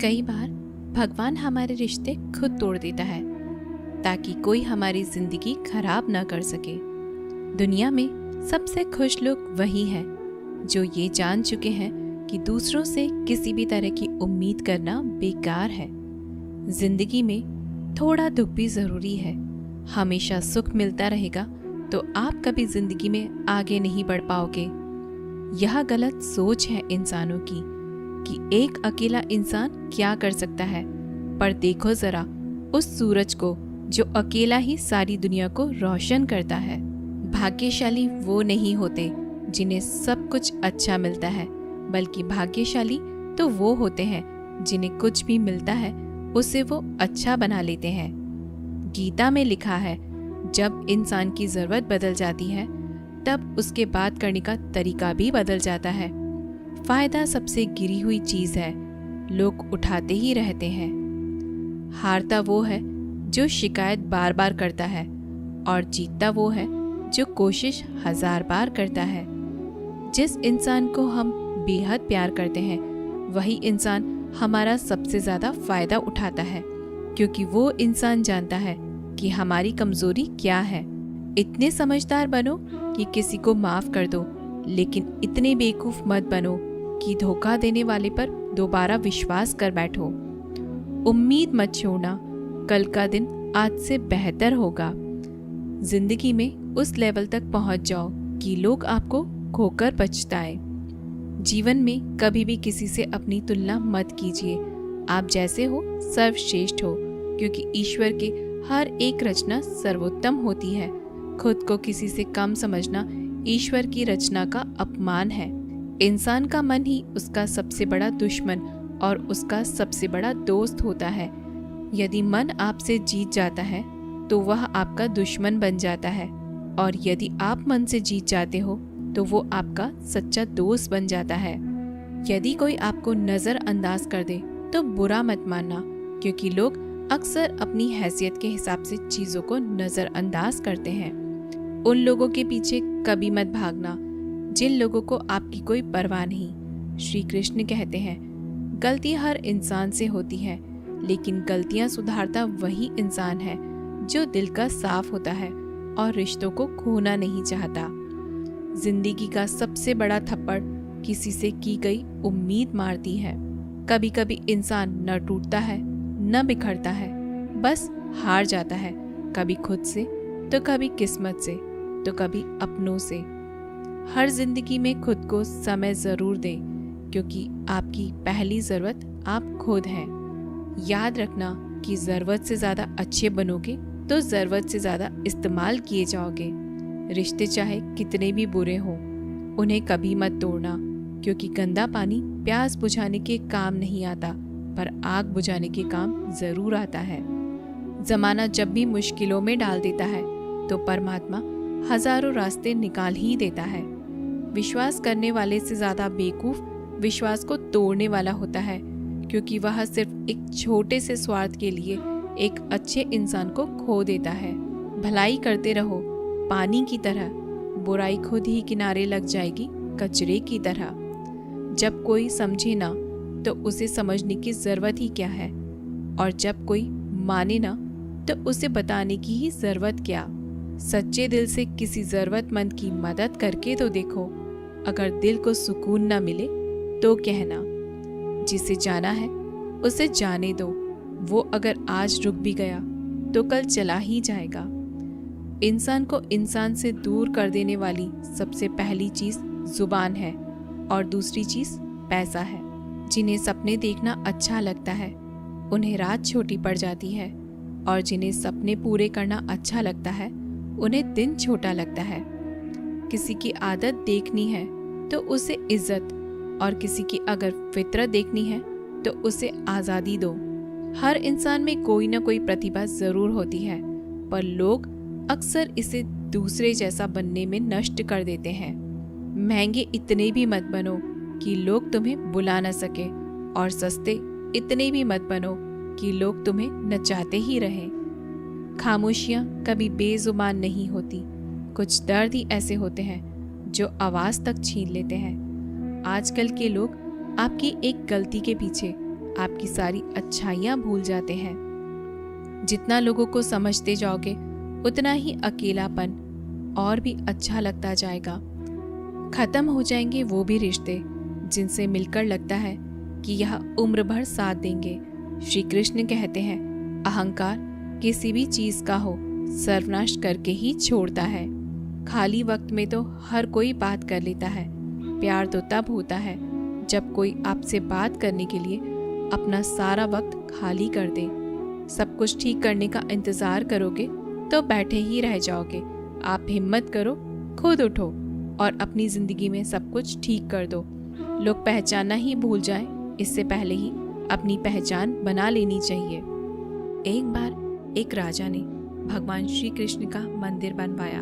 कई बार भगवान हमारे रिश्ते खुद तोड़ देता है ताकि कोई हमारी जिंदगी खराब ना कर सके। दुनिया में सबसे खुश लोग वही हैं जो ये जान चुके हैं कि दूसरों से किसी भी तरह की उम्मीद करना बेकार है। जिंदगी में थोड़ा दुख भी जरूरी है। हमेशा सुख मिलता रहेगा तो आप कभी जिंदगी में आगे नहीं बढ़ पाओगे। यह गलत सोच है इंसानों की कि एक अकेला इंसान क्या कर सकता है, पर देखो जरा उस सूरज को जो अकेला ही सारी दुनिया को रोशन करता है। भाग्यशाली वो नहीं होते जिन्हें सब कुछ अच्छा मिलता है, बल्कि भाग्यशाली तो वो होते हैं जिन्हें कुछ भी मिलता है उसे वो अच्छा बना लेते हैं। गीता में लिखा है, जब इंसान की जरूरत बदल जाती है तब उसके बात करने का तरीका भी बदल जाता है। फायदा सबसे गिरी हुई चीज है, लोग उठाते ही रहते हैं। हारता वो है जो शिकायत बार बार करता है और जीतता वो है जो कोशिश 1000 बार करता है। जिस इंसान को हम बेहद प्यार करते हैं वही इंसान हमारा सबसे ज्यादा फायदा उठाता है, क्योंकि वो इंसान जानता है कि हमारी कमजोरी क्या है। इतने समझदार बनो कि किसी को माफ कर दो, लेकिन इतने बेवकूफ मत बनो कि धोखा देने वाले पर दोबारा विश्वास कर बैठो। उम्मीद मत छोड़ना, कल का दिन आज से बेहतर होगा। जिंदगी में उस लेवल तक पहुंच जाओ कि लोग आपको खोकर पछताएं। जीवन में कभी भी किसी से अपनी तुलना मत कीजिए। आप जैसे हो सर्वश्रेष्ठ हो, क्योंकि ईश्वर की हर एक रचना सर्वोत्तम होती है। खुद को किसी से कम समझना ईश्वर की रचना का अपमान है। इंसान का मन ही उसका सबसे बड़ा दुश्मन और उसका सबसे बड़ा दोस्त होता है। यदि मन आपसे जीत जाता है तो वह आपका दुश्मन बन जाता है, और यदि आप मन से जीत जाते हो तो वो आपका सच्चा दोस्त बन जाता है। यदि कोई आपको नजरअंदाज कर दे तो बुरा मत मानना, क्योंकि लोग अक्सर अपनी हैसियत के हिसाब से चीजों को नजरअंदाज करते हैं। उन लोगों के पीछे कभी मत भागना जिन लोगों को आपकी कोई परवाह नहीं। श्री कृष्ण कहते हैं, गलती हर इंसान से होती है, लेकिन गलतियां सुधारता वही इंसान है जो दिल का साफ होता है और रिश्तों को खोना नहीं चाहता। जिंदगी का सबसे बड़ा थप्पड़ किसी से की गई उम्मीद मारती है। कभी कभी इंसान न टूटता है न बिखरता है, बस हार जाता है, कभी खुद से तो कभी किस्मत से तो कभी अपनों से। हर जिंदगी में खुद को समय जरूर दें, क्योंकि आपकी पहली जरूरत आप खुद हैं। याद रखना कि जरूरत से ज्यादा अच्छे बनोगे तो जरूरत से ज्यादा इस्तेमाल किए जाओगे। रिश्ते चाहे कितने भी बुरे हों, उन्हें कभी मत तोड़ना, क्योंकि गंदा पानी प्यास बुझाने के काम नहीं आता, पर आग बुझाने के काम जरूर आता है। जमाना जब भी मुश्किलों में डाल देता है तो परमात्मा हजारों रास्ते निकाल ही देता है। विश्वास करने वाले से ज्यादा बेवकूफ विश्वास को तोड़ने वाला होता है, क्योंकि वह सिर्फ एक छोटे से स्वार्थ के लिए एक अच्छे इंसान को खो देता है। भलाई करते रहो पानी की तरह, बुराई खुद ही किनारे लग जाएगी कचरे की तरह। जब कोई समझे ना तो उसे समझने की जरूरत ही क्या है, और जब कोई माने ना तो उसे बताने की ही जरूरत क्या। सच्चे दिल से किसी जरूरतमंद की मदद करके तो देखो। अगर दिल को सुकून ना मिले तो कहना, जिसे जाना है उसे जाने दो। वो अगर आज रुक भी गया तो कल चला ही जाएगा। इंसान को इंसान से दूर कर देने वाली सबसे पहली चीज जुबान है, और दूसरी चीज पैसा है। जिन्हें सपने देखना अच्छा लगता है उन्हें रात छोटी पड़ जाती है, और जिन्हें सपने पूरे करना अच्छा लगता है उन्हें दिन छोटा लगता है। किसी की आदत देखनी है तो उसे इज्जत, और किसी की अगर फितरत देखनी है तो उसे आज़ादी दो। हर इंसान में कोई ना कोई प्रतिभा जरूर होती है, पर लोग अक्सर इसे दूसरे जैसा बनने में नष्ट कर देते हैं। महंगे इतने भी मत बनो कि लोग तुम्हें बुला न सके, और सस्ते इतने भी मत बनो कि लोग तुम्हें नचाते ही रहें। खामोशियां कभी बेजुबान नहीं होती। कुछ दर्द ही ऐसे होते हैं जो आवाज तक छीन लेते हैं। आजकल के लोग आपकी एक गलती के पीछे आपकी सारी अच्छाइयाँ भूल जाते हैं। जितना लोगों को समझते जाओगे उतना ही अकेलापन और भी अच्छा लगता जाएगा। खत्म हो जाएंगे वो भी रिश्ते जिनसे मिलकर लगता है कि यह उम्र भर साथ देंगे। श्री कृष्ण कहते हैं, अहंकार किसी भी चीज का हो सर्वनाश करके ही छोड़ता है। खाली वक्त में तो हर कोई बात कर लेता है। प्यार तो तब होता है जब कोई आपसे बात करने के लिए अपना सारा वक्त खाली कर दे। सब कुछ ठीक करने का इंतजार करोगे तो बैठे ही रह जाओगे। आप हिम्मत करो, खुद उठो और अपनी जिंदगी में सब कुछ ठीक कर दो। लोग पहचानना ही भूल जाएं, इससे पहले ही अपनी पहचान बना लेनी चाहिए। एक बार एक राजा ने भगवान श्री कृष्ण का मंदिर बनवाया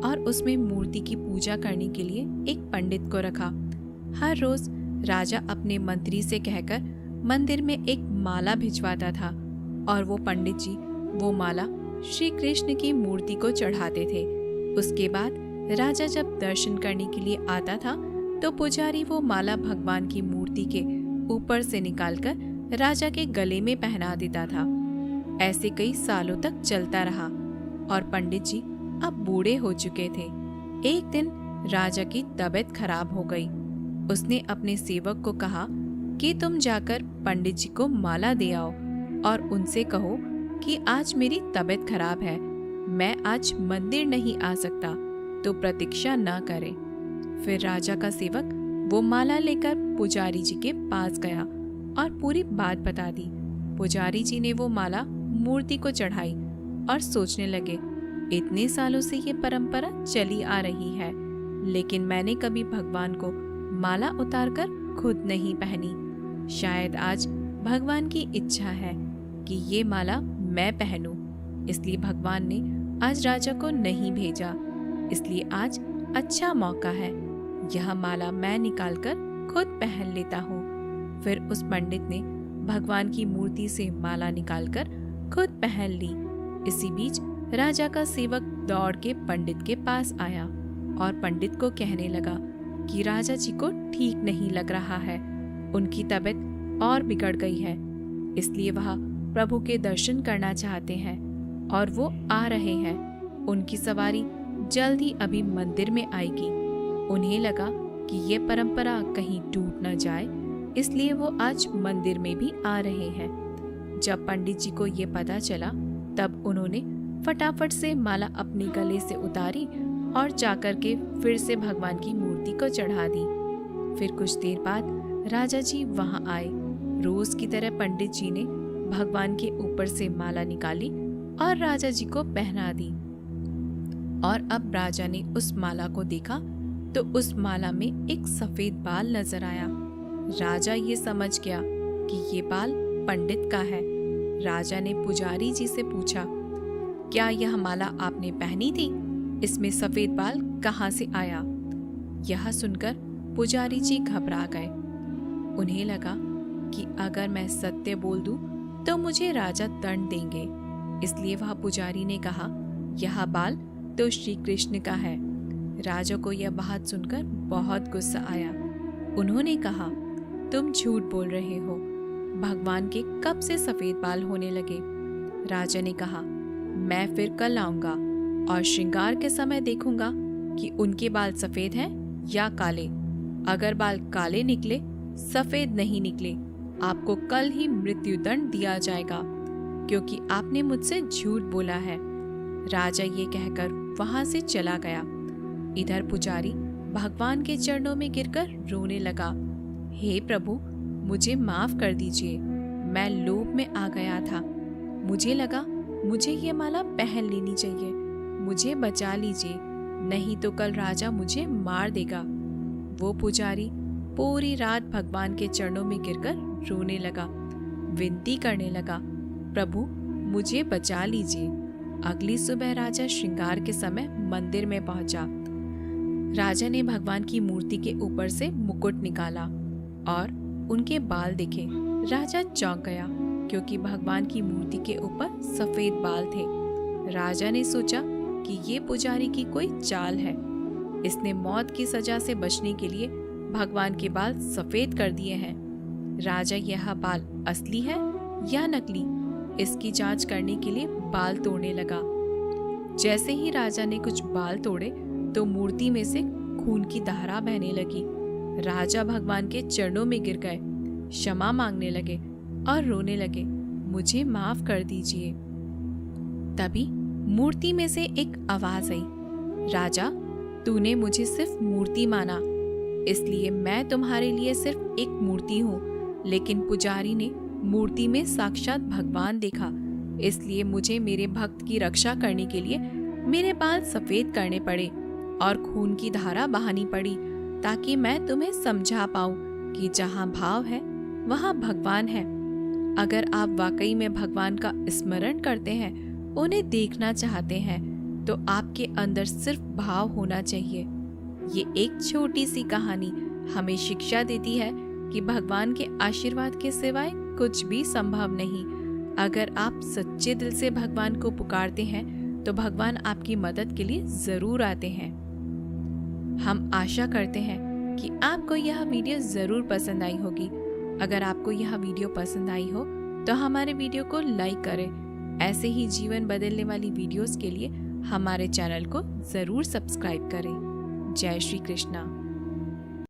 और उसमें मूर्ति की पूजा करने के लिए एक पंडित को रखा। हर रोज राजा अपने मंत्री से कहकर मंदिर में एक माला भिजवाता था और वो पंडित जी वो माला श्री कृष्ण की मूर्ति को चढ़ाते थे। उसके बाद राजा जब दर्शन करने के लिए आता था तो पुजारी वो माला भगवान की मूर्ति के ऊपर से निकालकर राजा के गले में पहना देता था। ऐसे कई सालों तक चलता रहा और पंडित जी अब बूढ़े हो चुके थे। एक दिन राजा की तबीयत खराब हो गई। उसने अपने सेवक को कहा कि तुम जाकर पंडित जी को माला दे आओ और उनसे कहो कि आज मेरी तबीयत खराब है, मैं आज मंदिर नहीं आ सकता, तो प्रतीक्षा न करें। फिर राजा का सेवक वो माला लेकर पुजारी जी के पास गया और पूरी बात बता दी। पुजारी जी ने वो माला मूर्ति को चढ़ाई और सोचने लगे, इतने सालों से ये परंपरा चली आ रही है, लेकिन मैंने कभी भगवान को माला उतारकर खुद नहीं पहनी। शायद आज भगवान की इच्छा है कि ये माला मैं पहनूं, इसलिए भगवान ने आज राजा को नहीं भेजा। इसलिए आज अच्छा मौका है, यह माला मैं निकालकर खुद पहन लेता हूँ। फिर उस पंडित ने भगवान की मूर्ति से माला निकालकर खुद पहन ली। इसी बीच राजा का सेवक दौड़ के पंडित के पास आया और पंडित को कहने लगा कि राजा जी को ठीक नहीं लग रहा है, उनकी तबीयत और बिगड़ गई है, इसलिए वह प्रभु के दर्शन करना चाहते हैं और वो आ रहे हैं। उनकी सवारी जल्द ही अभी मंदिर में आएगी। उन्हें लगा कि ये परंपरा कहीं टूट न जाए, इसलिए वो आज मंदिर में भी आ रहे हैं। जब पंडित जी को ये पता चला तब उन्होंने फटाफट से माला अपने गले से उतारी और जाकर के फिर से भगवान की मूर्ति को चढ़ा दी। फिर कुछ देर बाद राजा जी वहां आए। रोज की तरह पंडित जी ने भगवान के ऊपर से माला निकाली और राजा जी को पहना दी। और अब राजा ने उस माला को देखा तो उस माला में एक सफेद बाल नजर आया। राजा ये समझ गया कि ये बाल पंडित का है। राजा ने पुजारी जी से पूछा, क्या यह माला आपने पहनी थी? इसमें सफेद बाल कहाँ से आया? यह सुनकर पुजारी जी घबरा गए। उन्हें लगा कि अगर मैं सत्य बोल दूं तो मुझे राजा दंड देंगे, इसलिए वह पुजारी ने कहा, यह बाल तो श्री कृष्ण का है। राजा को यह बात सुनकर बहुत गुस्सा आया। उन्होंने कहा, तुम झूठ बोल रहे हो, भगवान के कब से सफेद बाल होने लगे? राजा ने कहा, मैं फिर कल आऊंगा और श्रृंगार के समय देखूंगा कि उनके बाल सफेद हैं या काले। अगर बाल काले निकले, सफेद नहीं निकले, आपको कल ही मृत्यु दंड दिया जाएगा, क्योंकि आपने मुझसे झूठ बोला है। राजा ये कहकर वहां से चला गया। इधर पुजारी भगवान के चरणों में गिरकर रोने लगा, हे प्रभु, मुझे माफ कर दीजिए, मैं लोभ में आ गया था। मुझे लगा मुझे ये माला पहन लेनी चाहिए, मुझे बचा लीजिए, नहीं तो कल राजा मुझे मार देगा। वो पुजारी पूरी रात भगवान के चरणों में गिरकर रोने लगा, विनती करने लगा, प्रभु मुझे बचा लीजिए। अगली सुबह राजा श्रृंगार के समय मंदिर में पहुंचा। राजा ने भगवान की मूर्ति के ऊपर से मुकुट निकाला और उनके बाल दिखे। राजा चौंक गया, क्योंकि भगवान की मूर्ति के ऊपर सफेद बाल थे। राजा ने सोचा कि ये पुजारी की कोई चाल है, इसने मौत की सजा से बचने के लिए भगवान के बाल सफेद कर दिए हैं। राजा यह बाल असली है या नकली, इसकी जांच करने के लिए बाल तोड़ने लगा। जैसे ही राजा ने कुछ बाल तोड़े तो मूर्ति में से खून की धारा बहने लगी। राजा भगवान के चरणों में गिर गए, क्षमा मांगने लगे और रोने लगे, मुझे माफ कर दीजिए। तभी मूर्ति में से एक आवाज आई, राजा, तूने मुझे सिर्फ मूर्ति माना, इसलिए मैं तुम्हारे लिए सिर्फ एक मूर्ति हूँ। लेकिन पुजारी ने मूर्ति में साक्षात भगवान देखा, इसलिए मुझे मेरे भक्त की रक्षा करने के लिए मेरे बाल सफेद करने पड़े और खून की धारा बहानी पड़ी, ताकि मैं तुम्हें समझा पाऊं कि जहाँ भाव है वहाँ भगवान है। अगर आप वाकई में भगवान का स्मरण करते हैं, उन्हें देखना चाहते हैं, तो आपके अंदर सिर्फ भाव होना चाहिए। ये एक छोटी सी कहानी हमें शिक्षा देती है कि भगवान के आशीर्वाद के सिवाय कुछ भी संभव नहीं। अगर आप सच्चे दिल से भगवान को पुकारते हैं तो भगवान आपकी मदद के लिए जरूर आते हैं। हम आशा करते हैं कि आपको यह वीडियो जरूर पसंद आई होगी। अगर आपको यह वीडियो पसंद आई हो तो हमारे वीडियो को लाइक करें। ऐसे ही जीवन बदलने वाली वीडियोस के लिए हमारे चैनल को जरूर सब्सक्राइब करें। जय श्री कृष्णा।